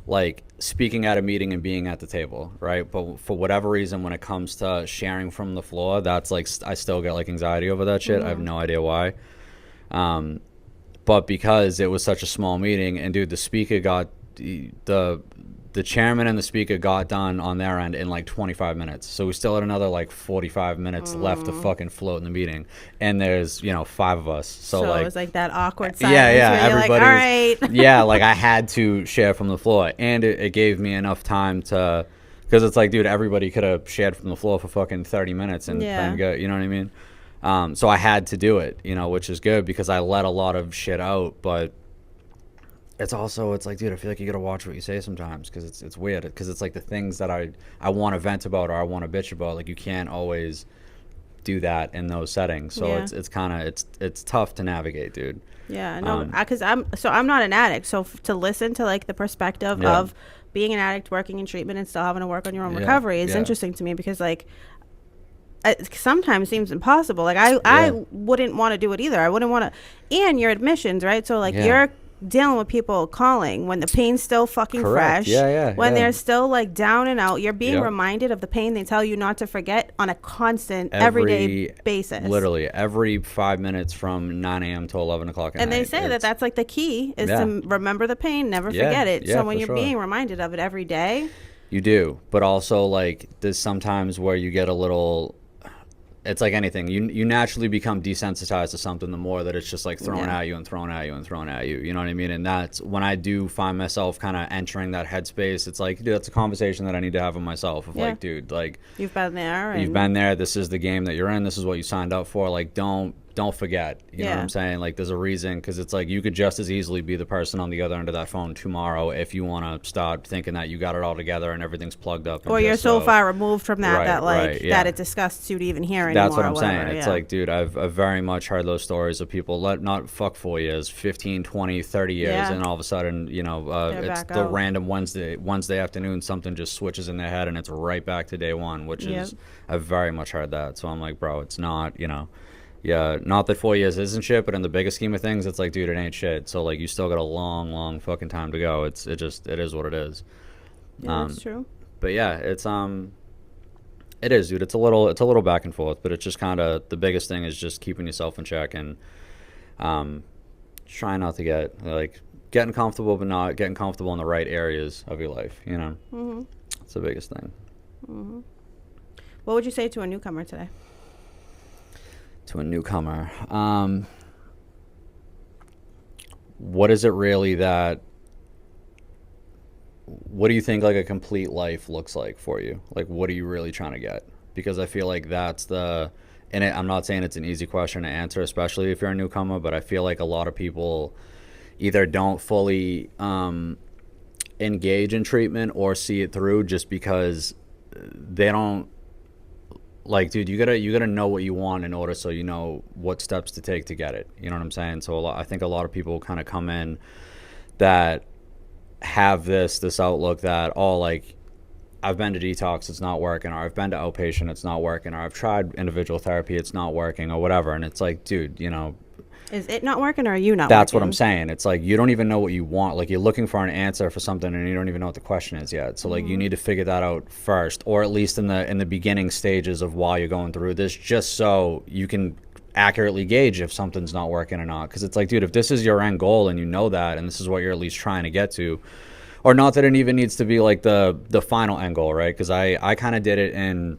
like speaking at a meeting and being at the table, right? But for whatever reason, when it comes to sharing from the floor, that's like I still get like anxiety over that shit. I have no idea why. But because it was such a small meeting, and dude, the speaker got the chairman and the speaker got done on their end in like 25 minutes. So we still had another like 45 minutes left to fucking float in the meeting. And there's, 5 of us. So like, it was like that awkward silence. Yeah. Everybody. Like, all right. Yeah. Like I had to share from the floor, and it gave me enough time to, because it's like, dude, everybody could have shared from the floor for fucking 30 minutes and then go, you know what I mean? So I had to do it, which is good because I let a lot of shit out, but it's like, dude, I feel like you gotta watch what you say sometimes, because it's weird, because it's like the things that I want to vent about or I want to bitch about, like you can't always do that in those settings. So it's kind of it's tough to navigate, dude. Yeah, no, because I'm not an addict, so to listen to like the perspective of being an addict, working in treatment, and still having to work on your own recovery is interesting to me, because like it sometimes seems impossible. Like I wouldn't want to do it either. I wouldn't want to. And your admissions, right? So like you're dealing with people calling when the pain's still fucking fresh. When they're still like down and out, you're being reminded of the pain they tell you not to forget on a constant, everyday basis. Literally every 5 minutes from 9 a.m. to 11 o'clock at night. And they say that's like the key is to remember the pain, never forget it. So when you're being reminded of it every day. You do. But also like there's sometimes where you get a little, it's like anything. You naturally become desensitized to something the more that it's just like thrown at you and thrown at you and thrown at you. You know what I mean? And that's when I do find myself kind of entering that headspace. It's like, dude, that's a conversation that I need to have with myself. Of like, dude, like you've been there. You've been there. This is the game that you're in. This is what you signed up for. Like, don't forget. You know what I'm saying? Like, there's a reason, because it's like you could just as easily be the person on the other end of that phone tomorrow if you want to start thinking that you got it all together and everything's plugged up. Or you're so far removed from that that it disgusts you to even hear anymore. That's what I'm saying. It's like, dude, I've very much heard those stories of people not fuck 4 years, 15, 20, 30 years, and all of a sudden, you know, it's the random Wednesday afternoon, something just switches in their head and it's right back to day one, which is, I've very much heard that. So I'm like, bro, it's not, you know. Yeah, not that 4 years isn't shit, but in the bigger scheme of things, it's like, dude, it ain't shit. So like, you still got a long, long fucking time to go. It is what it is. Yeah, that's true. But yeah, it is, dude. It's a little back and forth, but it's just kind of the biggest thing is just keeping yourself in check and trying not to get like getting comfortable, but not getting comfortable in the right areas of your life. You know, it's the biggest thing. What would you say to a newcomer today? To a newcomer, what is it really that, what do you think like a complete life looks like for you? Like, what are you really trying to get? Because I feel like that's I'm not saying it's an easy question to answer, especially if you're a newcomer, but I feel like a lot of people either don't fully engage in treatment or see it through just because they don't. Like, dude, you gotta know what you want in order so you know what steps to take to get it. You know what I'm saying? So I think a lot of people kind of come in that have this outlook that, oh, like, I've been to detox, it's not working, or I've been to outpatient, it's not working, or I've tried individual therapy, it's not working, or whatever. And it's like, dude, you know, is it not working or are you not That's working? what I'm saying. It's like you don't even know what you want. Like, you're looking for an answer for something and you don't even know what the question is yet. So like you need to figure that out first, or at least in the beginning stages of while you're going through this, just so you can accurately gauge if something's not working or not. Because it's like, dude, if this is your end goal and you know that, and this is what you're at least trying to get to, or not that it even needs to be like the final end goal, right? Because I kind of did it in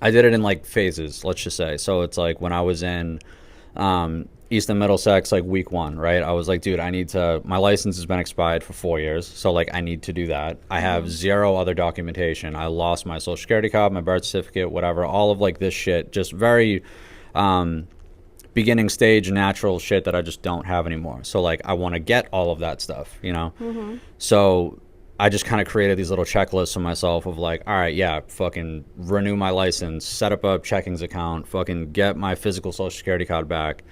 like phases, let's just say. So it's like when I was in Eastern Middlesex, like week 1, right? I was like, dude, my license has been expired for 4 years. So like, I need to do that. I have 0 other documentation. I lost my social security card, my birth certificate, whatever, all of like this shit, just very beginning stage natural shit that I just don't have anymore. So like, I want to get all of that stuff, you know? So I just kind of created these little checklists for myself of like, all right, yeah, fucking renew my license, set up a checkings account, fucking get my physical social security card back,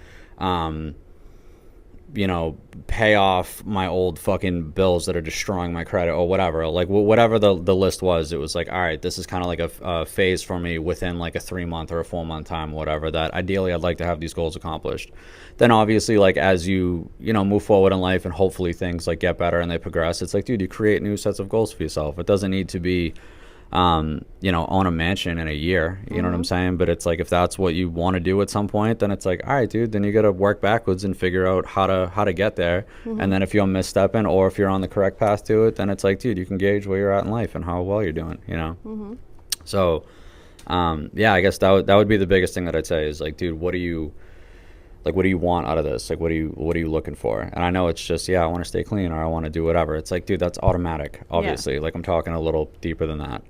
you know, pay off my old fucking bills that are destroying my credit or whatever. Like whatever the list was, it was like, all right, this is kind of like a phase for me within like a 3-month or a 4-month time, whatever, that ideally I'd like to have these goals accomplished. Then obviously, like, as you know, move forward in life and hopefully things like get better and they progress, it's like, dude, you create new sets of goals for yourself. It doesn't need to be, you know, own a mansion in a year, you know what I'm saying? But it's like, if that's what you want to do at some point, then it's like, all right, dude, then you got to work backwards and figure out how to get there. And then if you're misstepping or if you're on the correct path to it, then it's like, dude, you can gauge where you're at in life and how well you're doing, you know? So, yeah, I guess that would be the biggest thing that I'd say is like, dude, what do you want out of this? Like, what are you looking for? And I know it's just, yeah, I want to stay clean or I want to do whatever. It's like, dude, that's automatic, obviously. Like, I'm talking a little deeper than that.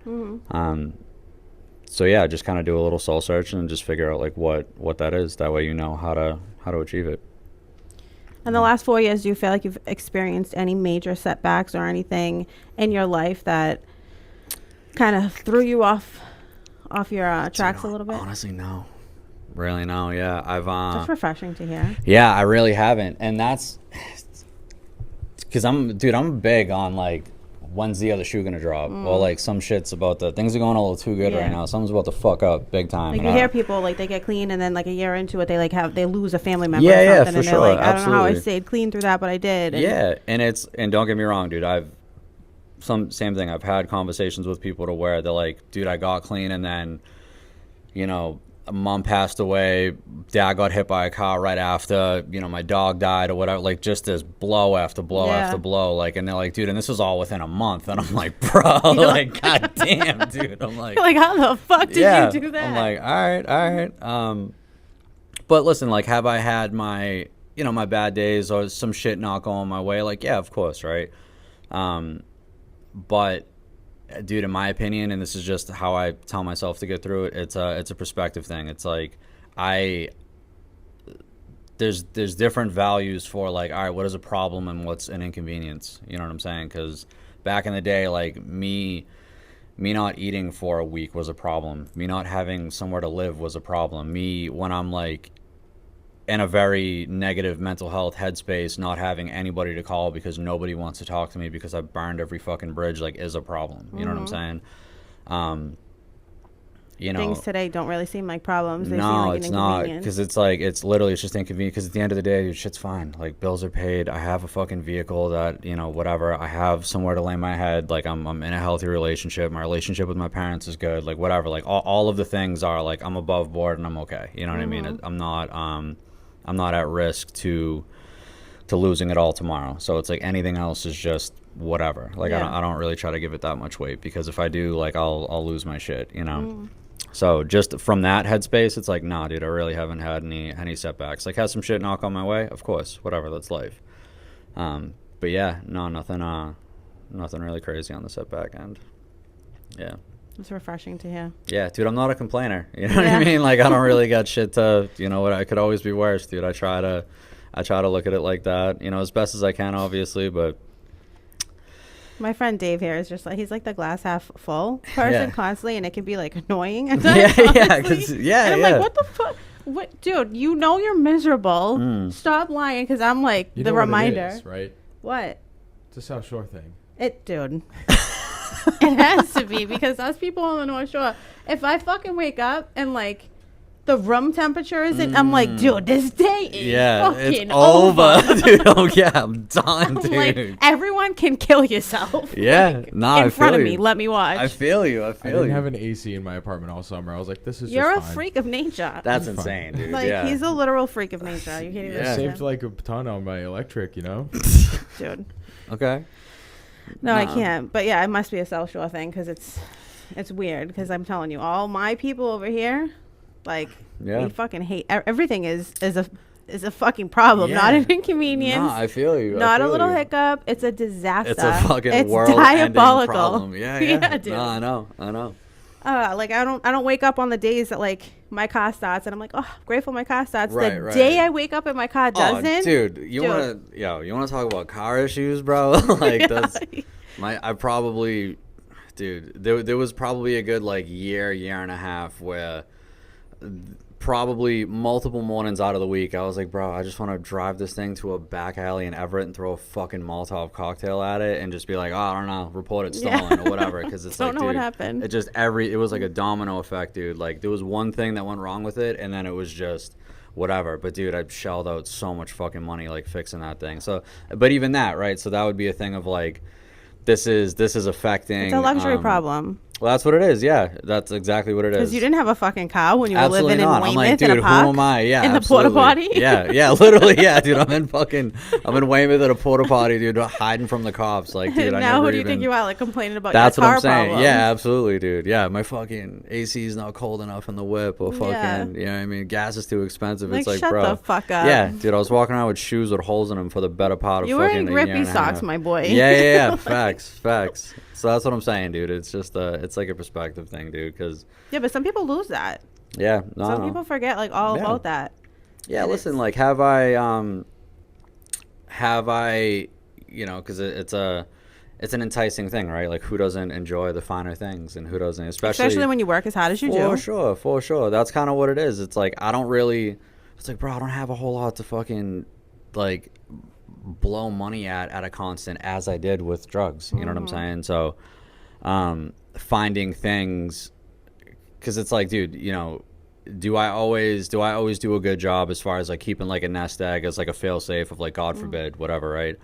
So yeah, just kind of do a little soul search and just figure out like what that is. That way you know how to achieve it. In the last 4 years, do you feel like you've experienced any major setbacks or anything in your life that kind of threw you off your tracks a little bit? Honestly, no. Really, no. Yeah, That's refreshing to hear. Yeah, I really haven't, and that's because I'm big on like, when's the other shoe gonna drop? Or like some shit's about things are going a little too good right now. Something's about to fuck up big time. Like you hear people like they get clean and then like a year into it they lose a family member or something, and they're like, I don't know how I stayed clean through that, but I did. And don't get me wrong, dude, same thing. I've had conversations with people to where they're like, dude, I got clean and then, you know, mom passed away, dad got hit by a car right after, you know, my dog died or whatever, like just this blow after blow after blow, like, and they're like, dude, and this was all within a month, and I'm like, bro, like, god damn, dude, I'm like, how the fuck did you do that? I'm like, all right, but listen, like, have I had my, you know, my bad days or some shit not going my way? Like, yeah, of course, right? But dude, in my opinion, and this is just how I tell myself to get through it, it's a perspective thing. It's like there's different values for, like, all right, what is a problem and what's an inconvenience? You know what I'm saying? Because back in the day, like, me not eating for a week was a problem. Me not having somewhere to live was a problem. Me, when I'm like in a very negative mental health headspace, not having anybody to call because nobody wants to talk to me because I burned every fucking bridge, like, is a problem. You know what I'm saying? You know, things today don't really seem like problems. They seem no, like it's an not, inconvenience. because it's like, it's literally, it's just inconvenient, because at the end of the day, dude, shit's fine. Like, bills are paid. I have a fucking vehicle that, you know, whatever. I have somewhere to lay my head. Like, I'm in a healthy relationship. My relationship with my parents is good. Like, whatever. Like, all of the things are, like, I'm above board and I'm okay. You know what I mean? I'm not at risk to losing it all tomorrow. So it's like anything else is just whatever. Like, I don't really try to give it that much weight, because if I do, like, I'll lose my shit, you know? So just from that headspace, it's like, nah, dude, I really haven't had any setbacks. Like, had some shit knock on my way, of course, whatever, that's life. But yeah, no, nothing really crazy on the setback end. Yeah. It's refreshing to hear. Yeah, dude, I'm not a complainer. You know what I mean? Like, I don't really got shit to, you know what, I could always be worse, dude. I try to look at it like that, you know, as best as I can, obviously, but my friend Dave here is just like, he's like the glass half full person constantly, and it can be like annoying at times. And I'm like, what the fuck? What, dude? You know you're miserable. Stop lying, because I'm like, you the know reminder. What it is, right? What? It's a South Shore thing. Dude. It has to be, because us people on the North Shore, if I fucking wake up and like the room temperature isn't, I'm like, dude, this day is fucking it's over. Dude, oh yeah, I'm done, dude. Like, everyone can kill yourself. Yeah, like, nah, in front of me, let me watch. I feel you. I didn't have an AC in my apartment all summer. I was like, this is You're just a fine. freak of nature. That's insane, dude. Like, he's a literal freak of nature. You can't even I saved like a ton on my electric, you know? Dude. Okay. No, I can't. But yeah, it must be a South Shore thing, because it's weird, because I'm telling you, all my people over here, like, we fucking hate everything is a fucking problem, not an inconvenience. No, I feel you. Not a little hiccup. It's a disaster. It's a fucking world-ending problem. Yeah, dude. No, I know. Like, I don't wake up on the days that, like, my car starts and I'm like, oh, I'm grateful my car starts. Right, the day I wake up and my car doesn't. Dude, you wanna talk about car issues, bro? Like, that's I probably, dude, there was probably a good like year and a half where probably multiple mornings out of the week I was like, bro, I just want to drive this thing to a back alley in Everett and throw a fucking Molotov cocktail at it and just be like, oh, I don't know, report it stolen or whatever, because it's don't like, know dude, what happened. It was like a domino effect, dude. Like, there was one thing that went wrong with it and then it was just whatever. But dude, I shelled out so much fucking money like fixing that thing. So, but even that, right? So that would be a thing of like, this is affecting. It's a luxury problem. Well, that's what it is. Yeah, that's exactly what it is. Because you didn't have a fucking car when you were Absolutely living not. in I'm Weymouth like, dude, in a park. who am I? Yeah, in the absolutely. porta potty. Yeah, literally. Yeah, dude, I'm in Weymouth at a porta potty, dude, hiding from the cops. Like, dude, now who do you think you are, like, complaining about that's your car what I'm saying. problems? Yeah, absolutely, dude. Yeah, my fucking AC is not cold enough in the whip, or fucking, you know what I mean? Gas is too expensive. Like, it's like, shut bro, the fuck up. Yeah, dude, I was walking around with shoes with holes in them for the better part of you were fucking wearing grippy socks, my boy. Yeah. Facts. So that's what I'm saying, dude. It's just it's like a perspective thing, dude. Because yeah, but some people lose that. Yeah, some people forget like all about that. Yeah, listen, like, have I, you know, because it's an enticing thing, right? Like, who doesn't enjoy the finer things, and who doesn't, especially when you work as hard as you do. For sure. That's kind of what it is. It's like, it's like, bro, I don't have a whole lot to fucking like blow money at a constant as I did with drugs. You know what I'm saying? So, finding things, because it's like, dude, you know, do I always do a good job as far as like keeping like a nest egg as like a fail safe of like, God forbid, whatever, right?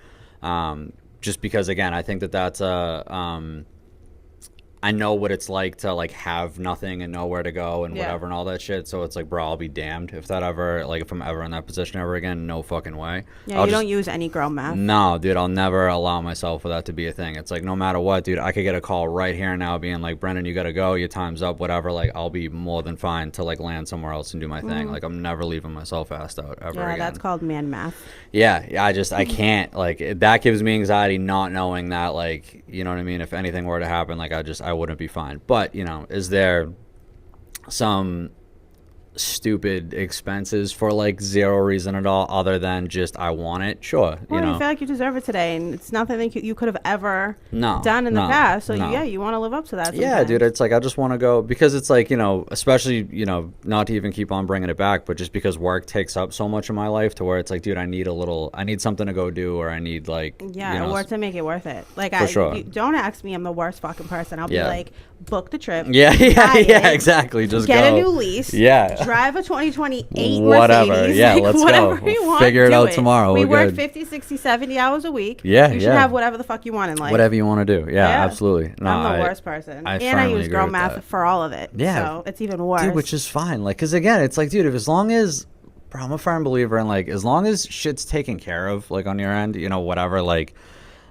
Just because, again, I think that's I know what it's like to like have nothing and know where to go and whatever and all that shit. So it's like, bro, I'll be damned if that ever, like, if I'm ever in that position ever again. No fucking way. Yeah, you don't use any girl math. No, dude, I'll never allow myself for that to be a thing. It's like, no matter what, dude, I could get a call right here and now being like, Brendan, you gotta go, your time's up, whatever. Like, I'll be more than fine to like land somewhere else and do my thing. Like, I'm never leaving myself assed out ever again. Yeah, that's called man math. Yeah, I can't, like, that gives me anxiety not knowing that, like, you know what I mean? If anything were to happen, like, I wouldn't be fine. But, you know, is there some stupid expenses for like zero reason at all other than just I want it? Sure. Well, you know, you feel like you deserve it today, and it's nothing that you could have ever done in the past. So yeah, you want to live up to that sometimes. Yeah, dude, it's like I just want to go, because it's like, you know, especially, you know, not to even keep on bringing it back, but just because work takes up so much of my life to where it's like, dude, I need something to go do, or I need like, yeah, you know, or to make it worth it. Like, don't ask me, I'm the worst fucking person. I'll be like, book the trip. Yeah, exactly. Just get go. a new lease. Yeah. Drive a 2028 whatever. Mercedes. Yeah, like, let's whatever go. You want, figure it out tomorrow. We We're work good. 50, 60, 70 hours a week. Yeah, you should have whatever the fuck you want in life. Whatever you want to do. Yeah, absolutely. No, I'm the worst person. I and I use girl math for all of it. Yeah. So it's even worse. Dude, which is fine. Like, because again, it's like, dude, if as long as, bro, I'm a firm believer in like, as long as shit's taken care of, like on your end, you know, whatever, like,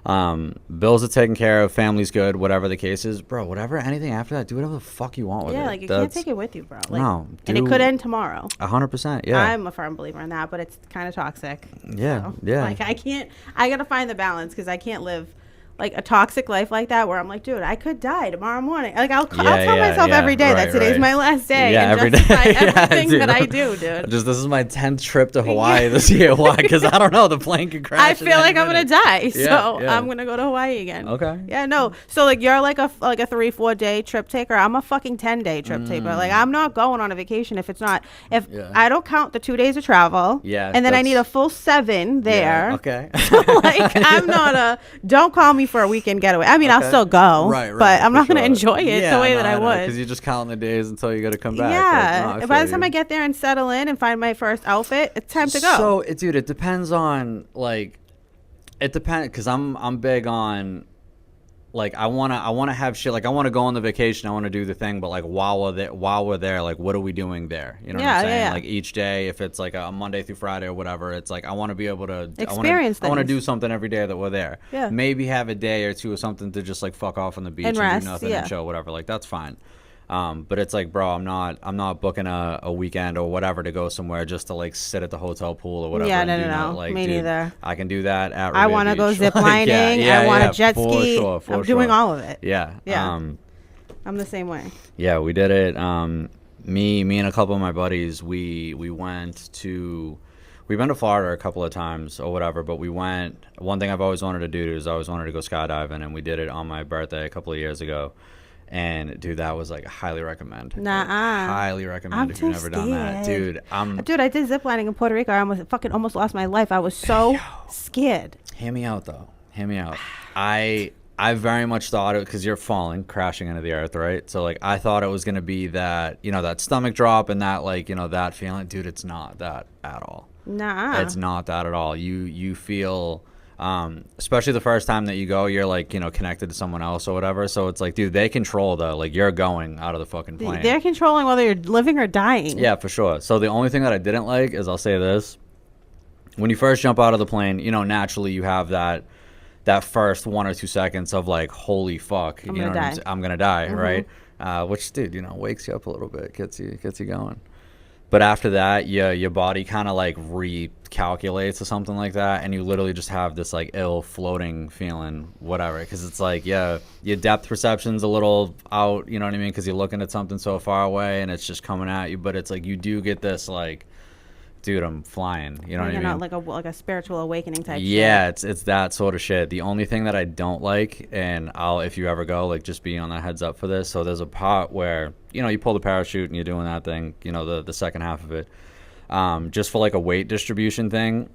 bills are taken care of, family's good, whatever the case is, bro, whatever, anything after that, do whatever the fuck you want with it. Yeah, like, you can't take it with you, bro. Like, no. And it could end tomorrow. 100%, yeah. I'm a firm believer in that, but it's kind of toxic. Yeah, so, yeah. Like, I gotta find the balance, because I can't live like a toxic life like that where I'm like, dude, I could die tomorrow morning. Like, I'll tell myself every day that today's my last day. Yeah, and every justify day. everything dude. that I do, dude. Just, this is my 10th trip to Hawaii this year. Why? Because I don't know, the plane could crash. I feel like I'm gonna die, so yeah. I'm gonna go to Hawaii again. Okay. Yeah, no. So like, you're like a 3-4 day trip taker. I'm a fucking 10-day trip taker. Like, I'm not going on a vacation if I don't count the 2 days of travel. Yeah. And then I need a full 7 there. Yeah, okay. Like, I'm not don't call me for a weekend getaway. I mean, I'll still go, but I'm not going to enjoy it the way that I would. Because you're just counting the days until you got to come back. Yeah. Like, no, by the time I get there and settle in and find my first outfit, it's time to go. So, dude, it depends on, like, because I'm big on, like, I wanna have shit, like, I want to go on the vacation, I want to do the thing, but like while we're there, like, what are we doing there? You know what I'm saying? Yeah. Like, each day, if it's like a Monday through Friday or whatever, it's like I want to be able to experience. I want to do something every day that we're there. Yeah. Maybe have a day or two or something to just like fuck off on the beach and rest, do nothing and chill, whatever. Like, that's fine. But it's like, bro, I'm not booking a weekend or whatever to go somewhere just to like sit at the hotel pool or whatever. Yeah, no. Like, me neither. I can do that at I want to go zip lining. I want to jet ski. I'm doing all of it. Yeah. I'm the same way. Yeah, we did it. Me and a couple of my buddies, we've been to Florida a couple of times or whatever, but we went, one thing I've always wanted to do is I always wanted to go skydiving, and we did it on my birthday a couple of years ago. And dude, that was like highly recommend. Highly recommend if you've never done that, dude. Dude, I did ziplining in Puerto Rico. I almost lost my life. I was so scared. Hear me out, though. Hear me out. I very much thought it, because you're falling, crashing into the earth, right? So like, I thought it was gonna be that, you know, that stomach drop and that, like, you know, that feeling. Dude, it's not that at all. It's not that at all. You feel. Especially the first time that you go, you're like, you know, connected to someone else or whatever. So it's like, dude, they control like, you're going out of the fucking plane. They're controlling whether you're living or dying. Yeah, for sure. So the only thing that I didn't like is, I'll say this, when you first jump out of the plane, you know, naturally you have that first 1 or 2 seconds of like, holy fuck, I'm gonna die, right? Which, dude, you know, wakes you up a little bit, gets you going. But after that, your body kind of like recalculates or something like that, and you literally just have this like ill floating feeling, whatever. Because it's like, your depth perception's a little out, you know what I mean? Because you're looking at something so far away, and it's just coming at you. But it's like, you do get this like, dude, I'm flying. You know what I mean? Like a spiritual awakening type. Yeah, shit. It's that sort of shit. The only thing that I don't like, and if you ever go, like, just be on that heads up for this. So there's a part where, you know, you pull the parachute and you're doing that thing, you know, the second half of it, just for like a weight distribution thing.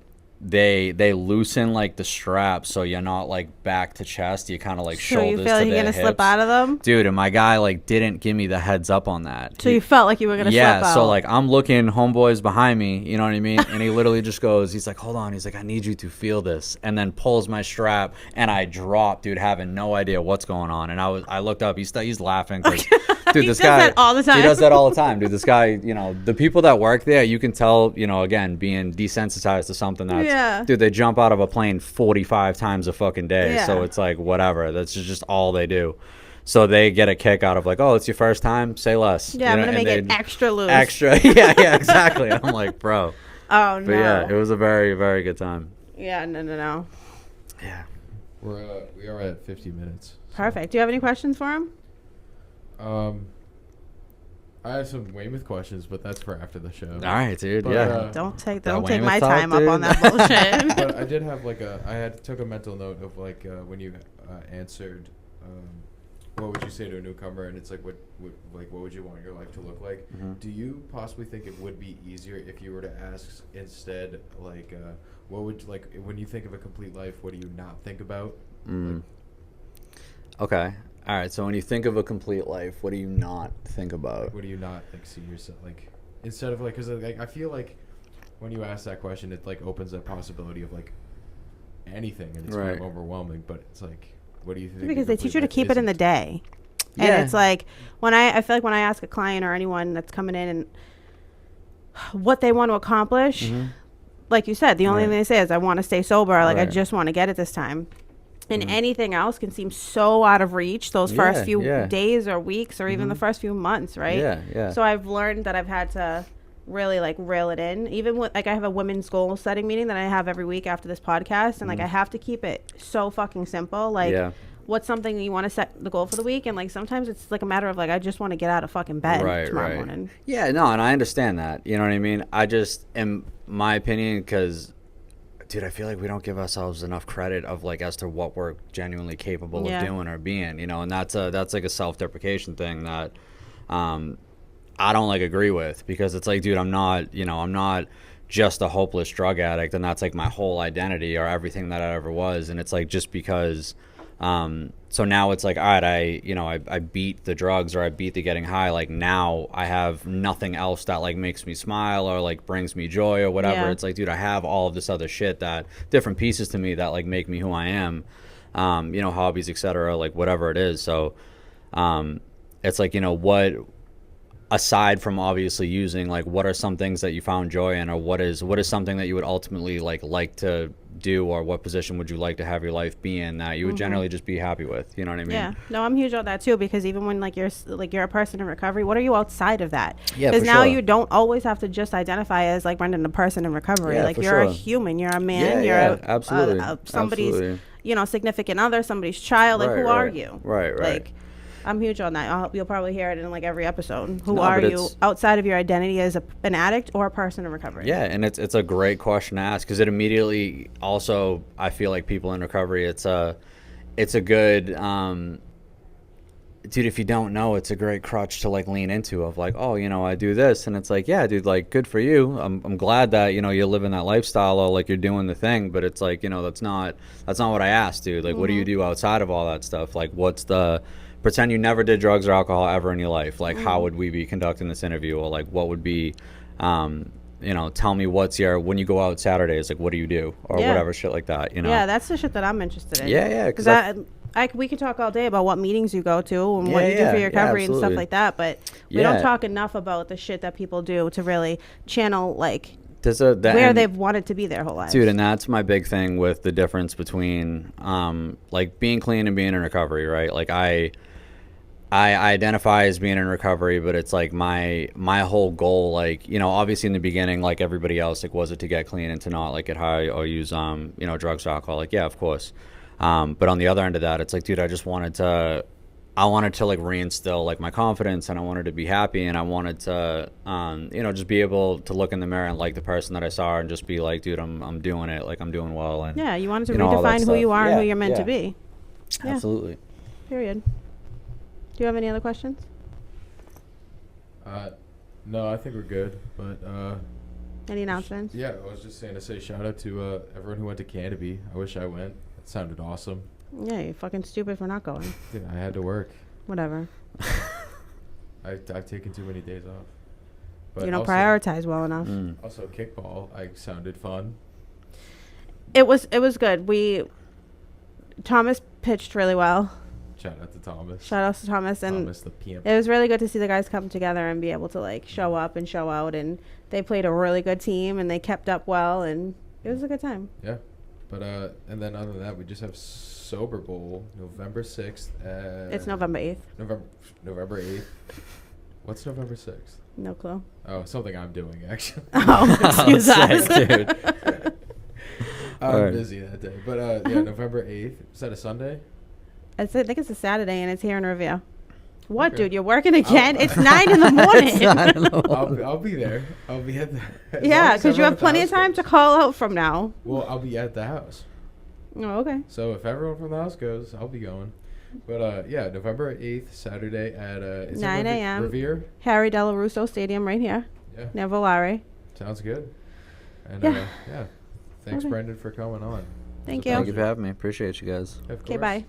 they loosen like the strap so you're not like back to chest. You kind of like So shoulders you feel like to you're their gonna hips. slip out of them? Dude, and my guy like didn't give me the heads up on that. So you felt like you were gonna slip out? Yeah, so like I'm looking, homeboy's behind me, you know what I mean? And he literally just goes, he's like, hold on. He's like, I need you to feel this. And then pulls my strap and I drop, dude, having no idea what's going on. And I looked up, he's laughing. 'Cause, dude, He this does guy, that all the time. He does that all the time, dude. This guy, you know, the people that work there, you can tell, you know, again, being desensitized to something that's, dude, they jump out of a plane 45 times a fucking day. Yeah. So it's like, whatever. That's just all they do. So they get a kick out of like, oh, it's your first time? Say less. Yeah, you know? I'm going to make it extra loose. Extra. Yeah, exactly. I'm like, bro. Oh, no. But yeah, it was a very, very good time. Yeah, no. Yeah. We are at 50 minutes. Perfect. Do you have any questions for him? I have some Weymouth questions, but that's for after the show. All right, dude. But, yeah. Don't take Weymouth my talk, time up on dude. that bullshit. But I did have like took a mental note of like when you answered, what would you say to a newcomer, and it's like what would you want your life to look like? Mhm. Do you possibly think it would be easier if you were to ask instead like what would like when you think of a complete life, what do you not think about? Okay. All right. So when you think of a complete life, what do you not think about? What do you not like see yourself like instead of like because like, I feel like when you ask that question, it like opens that possibility of like anything, and it's kind of overwhelming. But it's like, what do you think? Because they teach you to keep it in the day, and it's like when I feel like when I ask a client or anyone that's coming in and what they want to accomplish, like you said, the only thing they say is I want to stay sober, like I just want to get it this time. And anything else can seem so out of reach those first few days or weeks or even the first few months, right? Yeah. So I've learned that I've had to really like reel it in. Even with like I have a women's goal setting meeting that I have every week after this podcast, and like I have to keep it so fucking simple. Like what's something you want to set the goal for the week, and like sometimes it's like a matter of like I just want to get out of fucking bed tomorrow morning. Yeah, no, and I understand that. You know what I mean? I just, in my opinion, because dude, I feel like we don't give ourselves enough credit of like as to what we're genuinely capable of doing or being, you know, and that's like a self-deprecation thing that I don't like agree with, because it's like, dude, I'm not just a hopeless drug addict and that's like my whole identity or everything that I ever was. And it's like, just because so now it's like, all right, I beat the drugs or I beat the getting high. Like now I have nothing else that like makes me smile or like brings me joy or whatever. Yeah. It's like, dude, I have all of this other shit, that different pieces to me that like make me who I am, hobbies, etc., like whatever it is. So it's like, what, aside from obviously using, like what are some things that you found joy in, or what is something that you would ultimately like to do, or what position would you like to have your life be in that you would generally just be happy with, you know what I mean? Yeah, no, I'm huge on that too, because even when you're a person in recovery, what are you outside of that? Yeah, because now you don't always have to just identify as like Brendan, a person in recovery. Like you're a human, you're a man, absolutely. Somebody's absolutely. Significant other, somebody's child. Like who are you? Right. Like I'm huge on that. You'll probably hear it in like every episode. Who are you outside of your identity as an addict or a person in recovery? Yeah, and it's a great question to ask, because it immediately also, I feel like people in recovery, it's a good dude, if you don't know, it's a great crutch to like lean into, of like, oh, I do this, and it's like, yeah, dude, like good for you. I'm glad that you're living that lifestyle, or like you're doing the thing, but it's like, that's not what I asked, dude. Like what do you do outside of all that stuff? Like pretend you never did drugs or alcohol ever in your life. Like, how would we be conducting this interview? Or like, what would be, tell me when you go out Saturdays, like, what do you do? Or whatever shit like that, Yeah, that's the shit that I'm interested in. Yeah. Because we could talk all day about what meetings you go to and what you do for your recovery and stuff like that. But we don't talk enough about the shit that people do to really channel, like, where they've wanted to be their whole life. Dude, and that's my big thing with the difference between, like, being clean and being in recovery, right? Like, I identify as being in recovery, but it's like my whole goal, like, obviously in the beginning, like everybody else, like, was it to get clean and to not like get high or use drugs or alcohol? Like, yeah, of course. But on the other end of that, it's like, dude, I wanted to like reinstill like my confidence, and I wanted to be happy, and I wanted to just be able to look in the mirror and like the person that I saw, and just be like, dude, I'm doing it, like I'm doing well. And you wanted to redefine who you are and who you're meant to be. Absolutely. Period. Do you have any other questions? No, I think we're good. But Any announcements? Yeah, I was just saying to say shout out to everyone who went to Canopy. I wish I went. It sounded awesome. Yeah, you're fucking stupid for not going. Dude, I had to work. Whatever. I've taken too many days off. But You don't also, prioritize well enough. Also, kickball. I sounded fun. It was good. Thomas pitched really well. Shout out to Thomas. Shout out to Thomas, and Thomas the pimp. it was really good to see the guys come together and be able to like show up and show out, and they played a really good team and they kept up well, and it was a good time. Yeah, but and then other than that, we just have Sober Bowl, November 6th. It's November 8th. November 8th. What's November 6th? No clue. Oh, something I'm doing actually. Oh, excuse us. dude. I'm busy that day, but yeah, November 8th. Is that a Sunday? I think it's a Saturday, and it's here in Revere. What, Okay. dude? You're working again? It's 9 in the morning. I'll be there. I'll be at the. Yeah, because you have plenty of time to call out from now. Well, I'll be at the house. Oh, okay. So if everyone from the house goes, I'll be going. But yeah, November 8th, Saturday at it's 9 a.m. Revere. Harry Delarusso Stadium right here. Yeah. Near Volare. Sounds good. And Yeah. yeah. Thanks, Okay. Brendan, for coming on. Thank It was a you. Thank you pleasure. for having me. Appreciate you guys. Of Okay, course. bye.